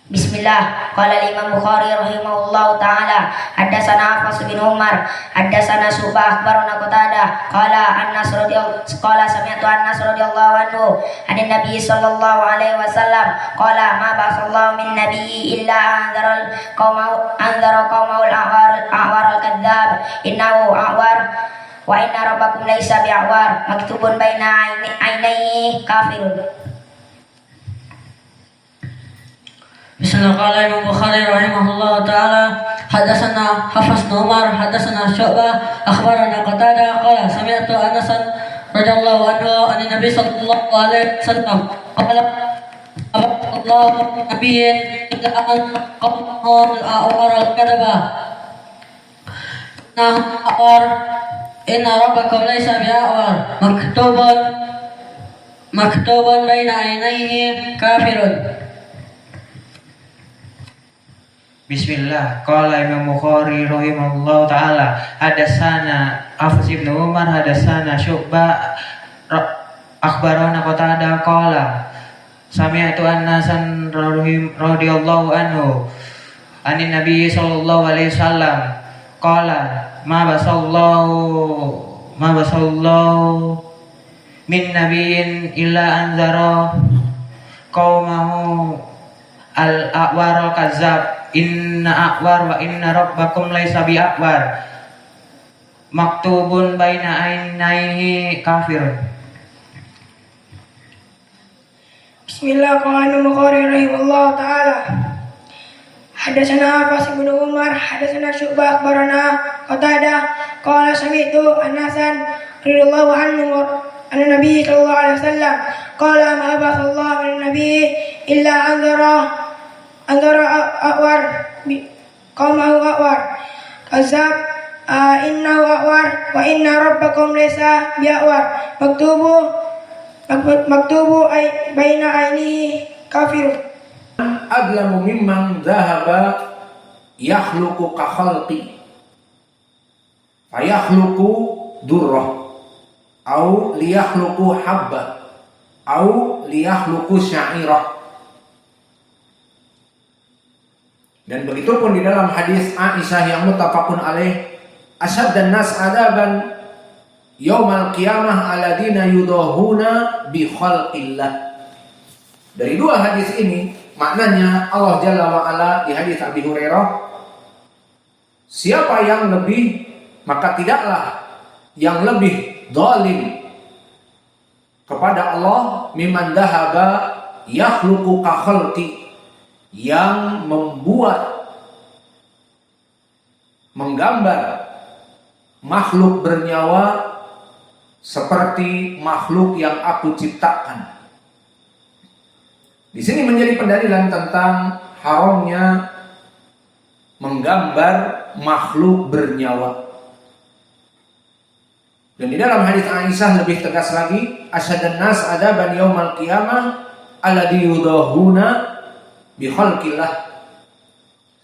Bismillah. Qala Imam Bukhari rahimahullahu taala, haddatsana Hafs bin Umar, haddatsana Subah akhbarana Qatadah, qala Anas radhiyallahu qala sami'tu Anas radhiyallahu anhu, anin Nabi sallallahu alaihi wasallam, qala ma ba'atsallahu min nabiyyi illa anzara qaumahu al-a'war al-kadzdzab, innahu a'war wa inna rabbakum laisa bi'awar, maktubun baina ainaihi kafirun. Bismillahirrahmanirrahim. Imam Bukhari rahimahullah ta'ala haddatsana Hafs bin Umar haddatsana Syu'bah akhbarana Qatadah qala sami'tu Anas radhiyallahu anhu an Nabi sallallahu alaihi wasallam qala Allahu nabiyyin illa an qawmul a'war al-kadaba inna rabbakum laysa bi'awar maktubun baina ainaihi kafirun. Bismillah. Qala Imam Bukhari rahimahullahu taala, hadatsana Hafs bin Umar hadatsana Syu'bah akhbarana Qatadah qala sami'tu Anasan radhiyallahu anhu anin Nabi sallallahu alaihi wasallam qala ma basallahu min nabiyyin illa anzara qaumahu al-a'war al-kadzdzab, inna a'war wa inna rabbakum laisa bi'awar, maktubun baina ainaihi kafir. Bismillah. Qala Imam Bukhari rahimahullah ta'ala haddatsana Hafs bin Umar haddatsana Syu'bah akhbarana Qatadah qala sami'tu Anasan radhiyallahu anhu an Nabi sallallahu alaihi wasallam qala ma ba'atsallahu min nabiy illa anzara a'war qaumahu a'war kadzab, innahu a'war wa inna rabbakum laysa bi'awar, maktubu baina ainihi kafir. Adlamu mimman dhahaba yakhluqu ka khalqi fayakhluqu durrah au liyakhluqu habba au liyakhluqu sya'irah. Dan begitu pun di dalam hadis Aisyah yang muttafaqun alaih, asyaddan nas adaban yaumal qiyamah alladina yudahuna bi khalqillah. Dari dua hadis ini maknanya Allah Jalla wa Ala di hadis Abi Hurairah, siapa yang lebih, maka tidaklah yang lebih zalim kepada Allah mimman dhahaba yakhluqu ka khalqi, yang membuat, menggambar makhluk bernyawa seperti makhluk yang aku ciptakan. Di sini menjadi pendalilan tentang haramnya menggambar makhluk bernyawa. Dan di dalam hadis Aisyah lebih tegas lagi, asyaddan nas adaban yaumal qiyamah alladhi yudahuna bi khalqillah.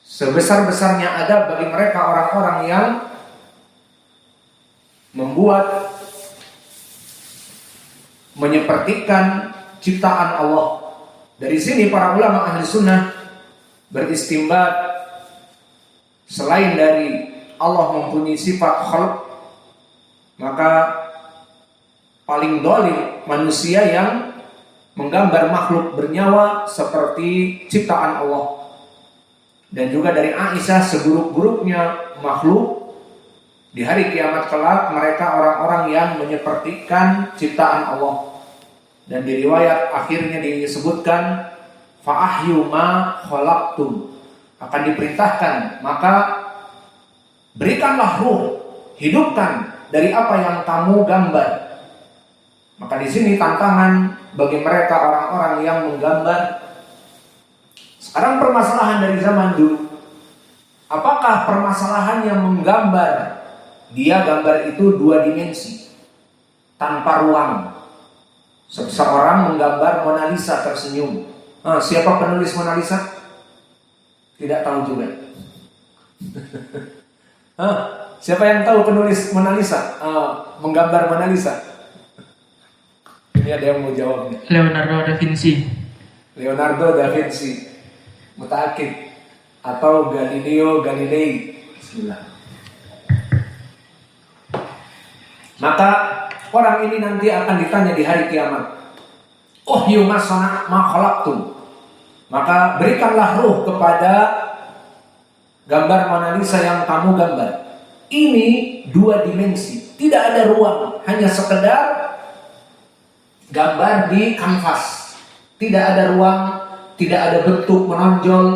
Sebesar-besarnya adab bagi mereka orang-orang yang membuat, menyepertikan ciptaan Allah. Dari sini para ulama ahli sunnah beristimbat, selain dari Allah mempunyai sifat khalq, maka paling zalim manusia yang menggambar makhluk bernyawa seperti ciptaan Allah. Dan juga dari Aisyah, seburuk-buruknya makhluk di hari kiamat kelak mereka orang-orang yang menyepertikan ciptaan Allah. Dan di riwayat akhirnya disebutkan fa'ahyu ma khalaqtum, akan diperintahkan maka berikanlah ruh, hidupkan dari apa yang kamu gambar. Maka di sini tantangan bagi mereka orang-orang yang menggambar. Sekarang permasalahan dari zaman dulu, apakah permasalahan yang menggambar, dia gambar itu dua dimensi tanpa ruang. Seseorang menggambar Mona Lisa tersenyum. Siapa penulis Mona Lisa? Tidak tahu juga. Siapa yang tahu penulis Mona Lisa? Menggambar Mona Lisa? Ini ada yang mau jawab nih. Leonardo da Vinci. Leonardo da Vinci. Mutaakid atau Galileo Galilei. Bismillah. Maka orang ini nanti akan ditanya di hari kiamat. Oh yumasana ma khalaqtum. Maka berikanlah ruh kepada gambar Mona Lisa yang kamu gambar. Ini 2 dimensi, tidak ada ruang, hanya sekedar gambar di kanvas. Tidak ada ruang, tidak ada bentuk menonjol,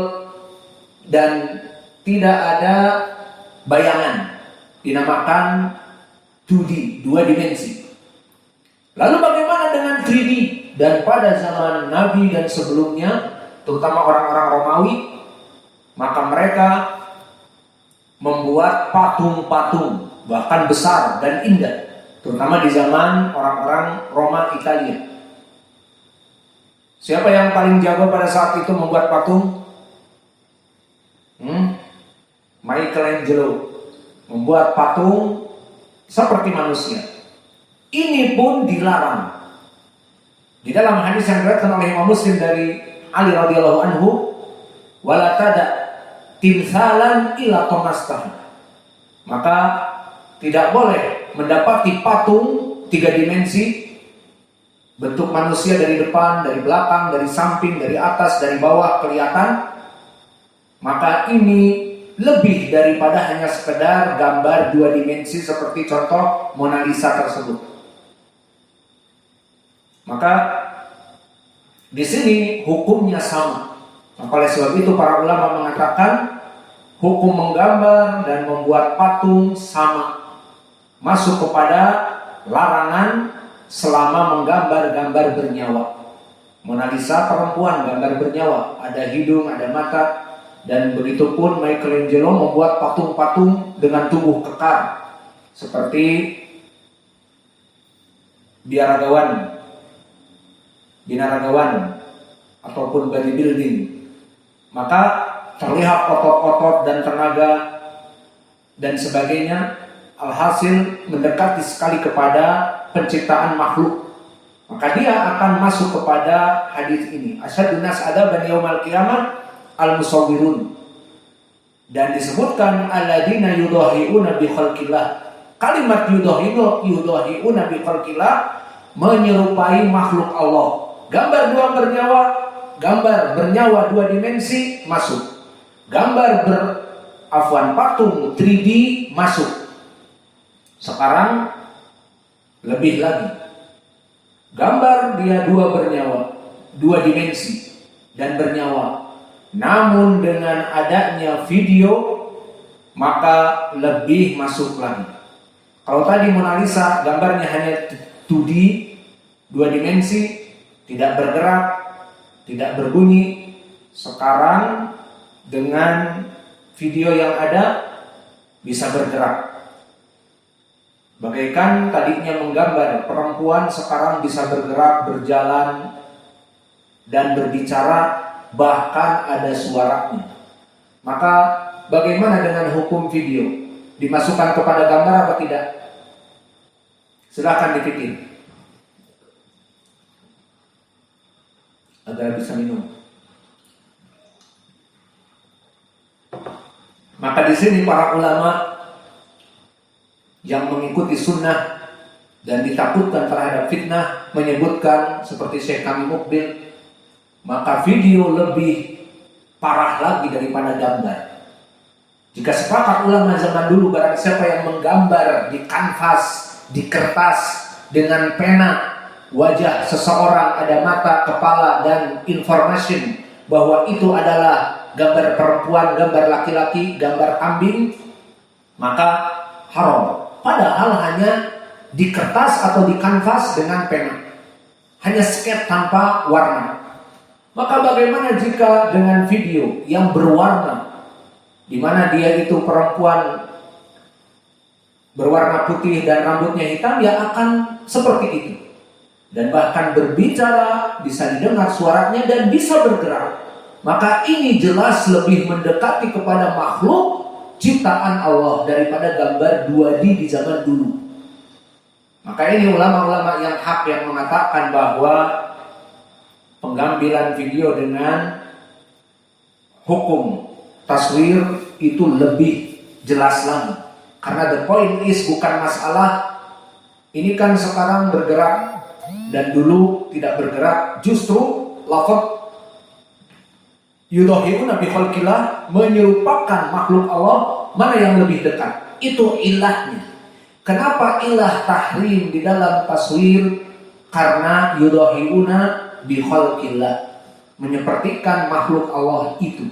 dan tidak ada bayangan. Dinamakan 2D, 2 dimensi. Lalu bagaimana dengan 3D? Dan pada zaman Nabi dan sebelumnya, terutama orang-orang Romawi, maka mereka membuat patung-patung, bahkan besar dan indah, terutama di zaman orang-orang Roma Italia. Siapa yang paling jago pada saat itu membuat patung? Michelangelo membuat patung seperti manusia. Ini pun dilarang. Di dalam hadis yang diriwayatkan oleh Imam Muslim dari Ali radhiyallahu anhu, wala tada timsalan ila tomastah. Maka tidak boleh mendapati patung 3 dimensi, bentuk manusia dari depan, dari belakang, dari samping, dari atas, dari bawah kelihatan. Maka ini lebih daripada hanya sekedar gambar 2 dimensi seperti contoh Mona Lisa tersebut. Maka di sini hukumnya sama. Maka oleh sebab itu para ulama mengatakan hukum menggambar dan membuat patung sama, masuk kepada larangan selama menggambar gambar bernyawa. Mona Lisa perempuan, gambar bernyawa, ada hidung, ada mata, dan begitu pun Michelangelo membuat patung-patung dengan tubuh kekar seperti binaragawan ataupun bodybuilding. Maka terlihat otot-otot dan tenaga dan sebagainya, alhasil mendekati sekali kepada penciptaan makhluk. Maka dia akan masuk kepada hadis ini, asyadun nas adaban yaumal qiyamah al-musawwirun. Dan disebutkan alladzina yudahiuna bi khalqillah. Kalimat yudahiuna bi khalqillah menyerupai makhluk Allah. Gambar 2 dimensi masuk. Gambar patung 3D masuk. Sekarang lebih lagi. Gambar dia 2 dimensi dan bernyawa. Namun dengan adanya video maka lebih masuk lagi. Kalau tadi Mona Lisa gambarnya hanya 2D, 2 dimensi, tidak bergerak, tidak berbunyi. Sekarang dengan video yang ada bisa bergerak. Bagaikan tadinya menggambar perempuan, sekarang bisa bergerak, berjalan, dan berbicara, bahkan ada suaranya. Maka bagaimana dengan hukum video? Dimasukkan kepada gambar apa tidak? Silakan dipikir. Agar bisa minum. Maka di sini para ulama yang mengikuti sunnah dan ditakutkan terhadap fitnah menyebutkan seperti Syekh Kami Mukbil, maka video lebih parah lagi daripada gambar. Jika sepakat ulama zaman dulu barang siapa yang menggambar di kanvas, di kertas dengan pena wajah seseorang, ada mata, kepala, dan information bahwa itu adalah gambar perempuan, gambar laki-laki, gambar kambing, maka haram. Padahal hanya di kertas atau di kanvas dengan pena, hanya sketch tanpa warna. Maka bagaimana jika dengan video yang berwarna, di mana dia itu perempuan berwarna putih dan rambutnya hitam, ya akan seperti itu. Dan bahkan berbicara, bisa didengar suaranya dan bisa bergerak. Maka ini jelas lebih mendekati kepada makhluk ciptaan Allah daripada gambar 2D di zaman dulu. Maka ini ulama-ulama yang hak yang mengatakan bahwa penggambilan video dengan hukum taswir itu lebih jelas lagi. Karena the point is bukan masalah ini kan sekarang bergerak dan dulu tidak bergerak. Justru lafaz yudahiuna bi khalqillah menyerupakan makhluk Allah mana yang lebih dekat. Itu ilahnya. Kenapa ilah tahrim di dalam taswir? Karena yudahiuna bi khalqillah, menyepertikan makhluk Allah itu.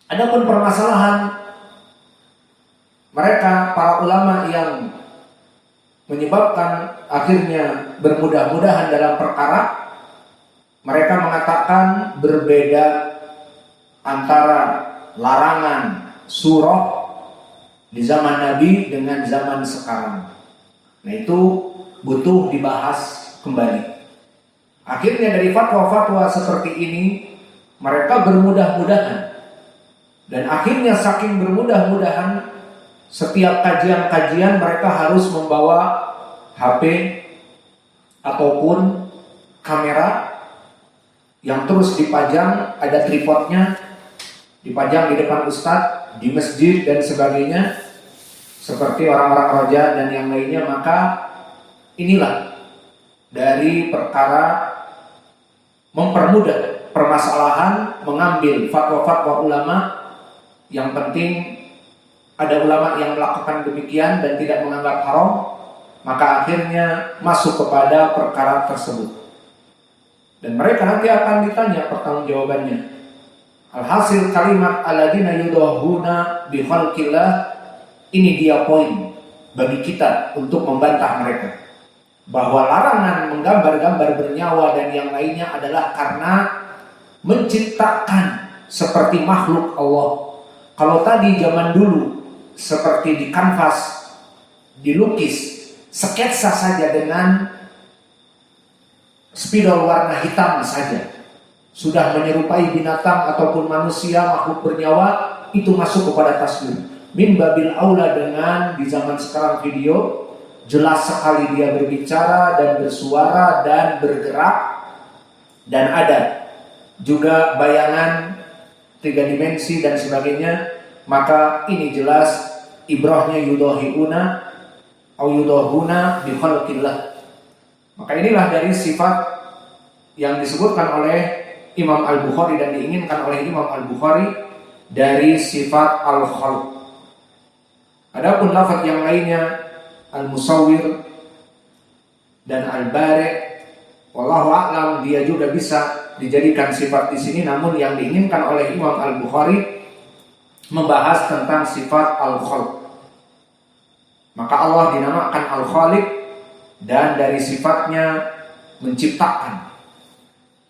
Adapun permasalahan mereka para ulama yang menyebabkan akhirnya bermudah-mudahan dalam perkara, mereka mengatakan berbeda antara larangan surah di zaman Nabi dengan zaman sekarang. Nah itu butuh dibahas kembali. Akhirnya dari fatwa-fatwa seperti ini mereka bermudah-mudahan. Dan akhirnya saking bermudah-mudahan setiap kajian-kajian mereka harus membawa HP ataupun kamera yang terus dipajang, ada tripodnya, dipajang di depan ustadz, di masjid dan sebagainya, seperti orang-orang roja dan yang lainnya. Maka inilah dari perkara mempermudah permasalahan, mengambil fatwa-fatwa ulama. Yang penting ada ulama yang melakukan demikian dan tidak menganggap haram, maka akhirnya masuk kepada perkara tersebut. Dan mereka nanti akan ditanya pertanggungjawabannya. Alhasil kalimat alladzina yudahuna bi khalqillah, ini dia poin bagi kita untuk membantah mereka bahwa larangan menggambar-gambar bernyawa dan yang lainnya adalah karena menciptakan seperti makhluk Allah. Kalau tadi zaman dulu seperti di kanvas, dilukis, sketsa saja dengan spidol warna hitam saja, sudah menyerupai binatang ataupun manusia, makhluk bernyawa, itu masuk kepada taswir. Min babil aula dengan di zaman sekarang video, jelas sekali dia berbicara dan bersuara dan bergerak, dan ada juga bayangan 3 dimensi dan sebagainya. Maka ini jelas ibrahnya yudahiuna au yudahuna bi khalqillah. Maka inilah dari sifat yang disebutkan oleh Imam Al-Bukhari dan diinginkan oleh Imam Al-Bukhari dari sifat al-khalq. Adapun lafaz yang lainnya al-musawwir dan al-bari', wallahu a'lam, dia juga bisa dijadikan sifat di sini, namun yang diinginkan oleh Imam Al-Bukhari membahas tentang sifat al-khalq. Maka Allah dinamakan al-khaliq dan dari sifatnya menciptakan.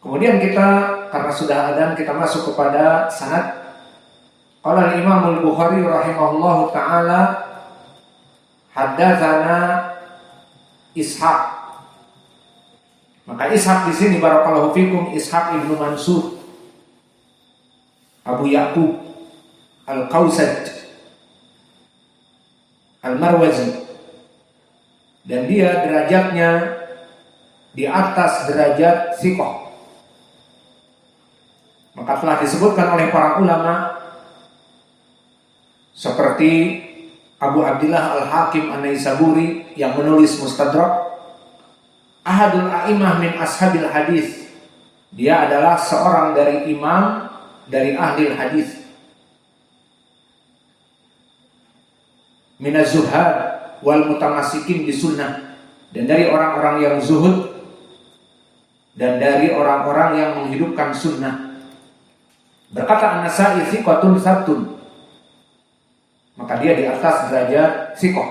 Kemudian kita karena sudah adzan, kita masuk kepada sanad. Qala Imam Al-Bukhari rahimahullahu taala haddatsana Ishaq. Maka Ishaq di sini barakallahu fikum, Ishaq ibnu Mansur Abu Ya'qub Al-Qausad Al-Marwazi, dan dia derajatnya di atas derajat thiqah. Maka telah disebutkan oleh para ulama seperti Abu Abdillah Al-Hakim An-Naisaburi yang menulis Mustadrak, ahadul a'imah min ashabil hadis, dia adalah seorang dari imam dari ahli hadis, minaz zuhad wal mutamasikin di sunnah, dan dari orang-orang yang zuhud dan dari orang-orang yang menghidupkan sunnah. Berkata An-Nasa'i thiqatun sabtun, maka dia di atas derajat thiqah.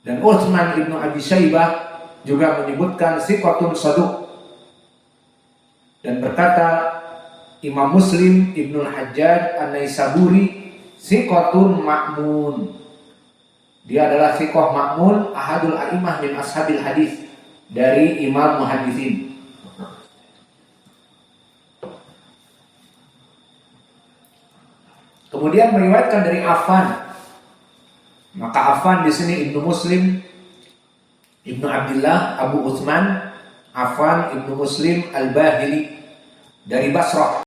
Dan Utsman ibnu Abi Syaibah juga menyebutkan thiqatun saduq. Dan berkata Imam Muslim ibnu Hajjaj An-Naisaburi thiqatun ma'mun, dia adalah thiqah ma'mun, ahadul a'imah min ashabil hadis, dari imam muhaditsin. Kemudian meriwayatkan dari Affan. Maka Affan di sini Ibnu Muslim Ibnu Abdillah Abu Utsman Affan Ibnu Muslim Al-Bahili dari Basrah.